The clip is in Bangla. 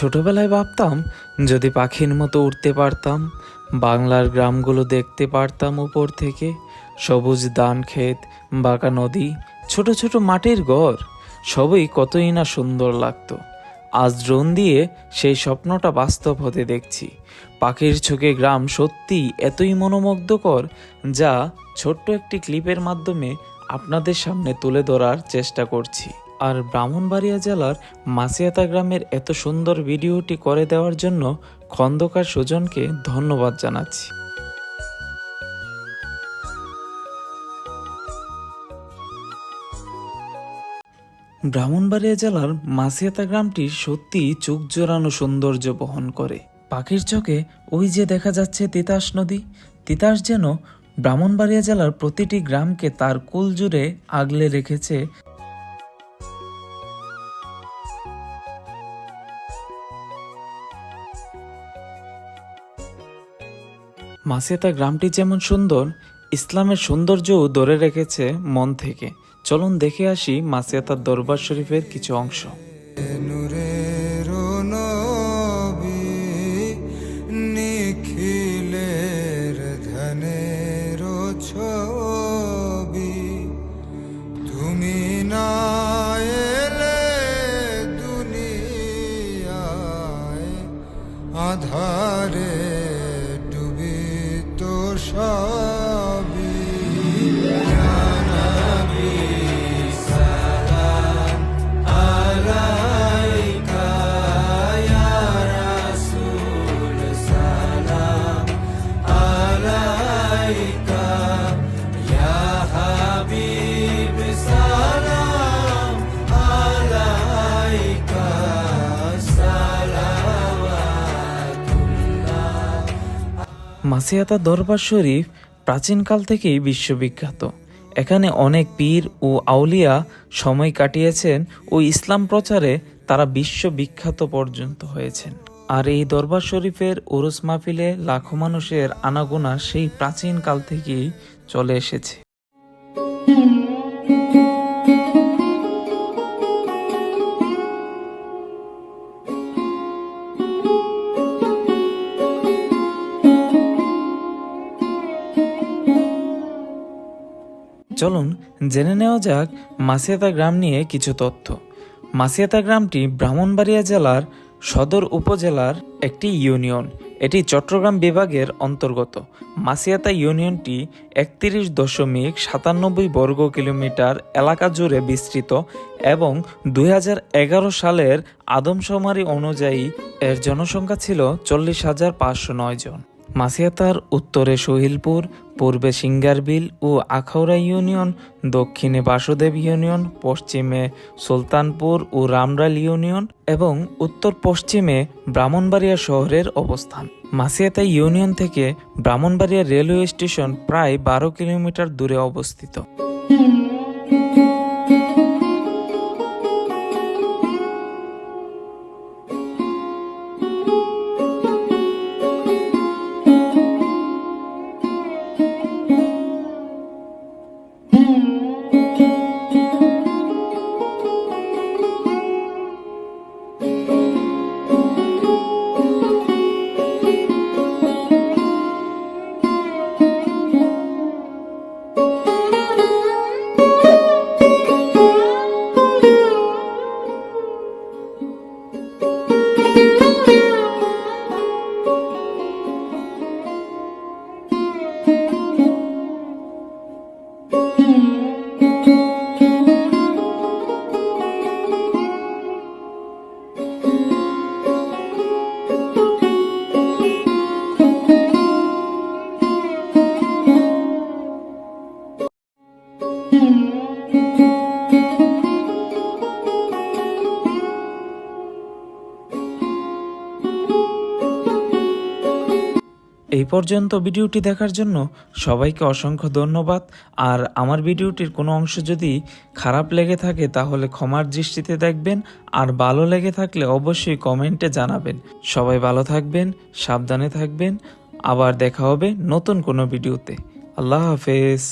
ছোটবেলায় ভাবতাম যদি পাখির মতো উড়তে পারতাম, বাংলার গ্রামগুলো দেখতে পারতাম উপর থেকে, সবুজ ধান ক্ষেত, বাঁকা নদী, ছোট ছোট মাটির ঘর, সবই কতই না সুন্দর লাগতো। আজ ড্রোন দিয়ে সেই স্বপ্নটা বাস্তব হতে দেখছি। পাখির চোখে গ্রাম সত্যি এতই মনোমুগ্ধকর, যা ছোট্ট একটি ক্লিপের মাধ্যমে আপনাদের সামনে তুলে ধরার চেষ্টা করছি। আর ব্রাহ্মণবাড়িয়া জেলার মাসিয়াতা গ্রামের এত সুন্দর ভিডিওটি করে দেওয়ার জন্য খন্দকার সুজনকে ধন্যবাদ জানাচ্ছি। ব্রাহ্মণবাড়িয়া জেলার মাসিয়াতা গ্রামটি সত্যি চোখ জোড়ানো সৌন্দর্য বহন করে। পাখির চোখে ওই যে দেখা যাচ্ছে তিতাস নদী, তিতাস যেন ব্রাহ্মণবাড়িয়া জেলার প্রতিটি গ্রামকে তার কুল জুড়ে আগলে রেখেছে। মাসিয়াতা গ্রামটি যেমন সুন্দর, ইসলামের সৌন্দর্যও ধরে রেখেছে মন থেকে। চলুন দেখে আসি মাসিয়াতার দরবার শরীফের কিছু অংশ। তুমি না এলে দুনিয়ায় আধারে ডুবি তো সবই। ইয়া নবী সালাম আলাইকা, ইয়া রাসূল সালাম আলাইকা, ইয়া হাবিব সালাম আলাইকা, সালাওয়াতুল্লাহ। মাসিয়াতা দরবার শরীফ প্রাচীনকাল থেকেই বিশ্ববিখ্যাত। এখানে অনেক পীর ও আউলিয়া সময় কাটিয়েছেন ও ইসলাম প্রচারে তারা বিশ্ববিখ্যাত পর্যন্ত হয়েছেন। আর এই দরবার শরীফের উরুস মাহফিলে লাখো মানুষের আনাগোনা সেই প্রাচীনকাল থেকেই চলে এসেছে। চলুন জেনে নেওয়া যাক মাসিয়াতা গ্রাম নিয়ে কিছু তথ্য। মাসিয়াতা গ্রামটি ব্রাহ্মণবাড়িয়া জেলার সদর উপজেলার একটি ইউনিয়ন। এটি চট্টগ্রাম বিভাগের অন্তর্গত। মাসিয়াতা ইউনিয়নটি 31.97 বর্গ কিলোমিটার এলাকা জুড়ে বিস্তৃত এবং 2011 সালের আদমশুমারি অনুযায়ী এর জনসংখ্যা ছিল 40,509 জন। মাসিয়াতার উত্তরে সহিলপুর, পূর্বে সিঙ্গারবিল ও আখাউড়া ইউনিয়ন, দক্ষিণে বাসুদেব ইউনিয়ন, পশ্চিমে সুলতানপুর ও রামরাল ইউনিয়ন এবং উত্তর পশ্চিমে ব্রাহ্মণবাড়িয়া শহরের অবস্থান। মাসিয়াতা ইউনিয়ন থেকে ব্রাহ্মণবাড়িয়া রেলওয়ে স্টেশন প্রায় 12 কিলোমিটার দূরে অবস্থিত। এই পর্যন্ত ভিডিওটি দেখার জন্য সবাইকে অসংখ্য ধন্যবাদ। আর আমার ভিডিওটির কোনো অংশ যদি খারাপ লেগে থাকে তাহলে ক্ষমার দৃষ্টিতে দেখবেন, আর ভালো লেগে থাকলে অবশ্যই কমেন্টে জানাবেন। সবাই ভালো থাকবেন, সাবধানে থাকবেন। আবার দেখা হবে নতুন কোনো ভিডিওতে। আল্লাহ হাফেজ।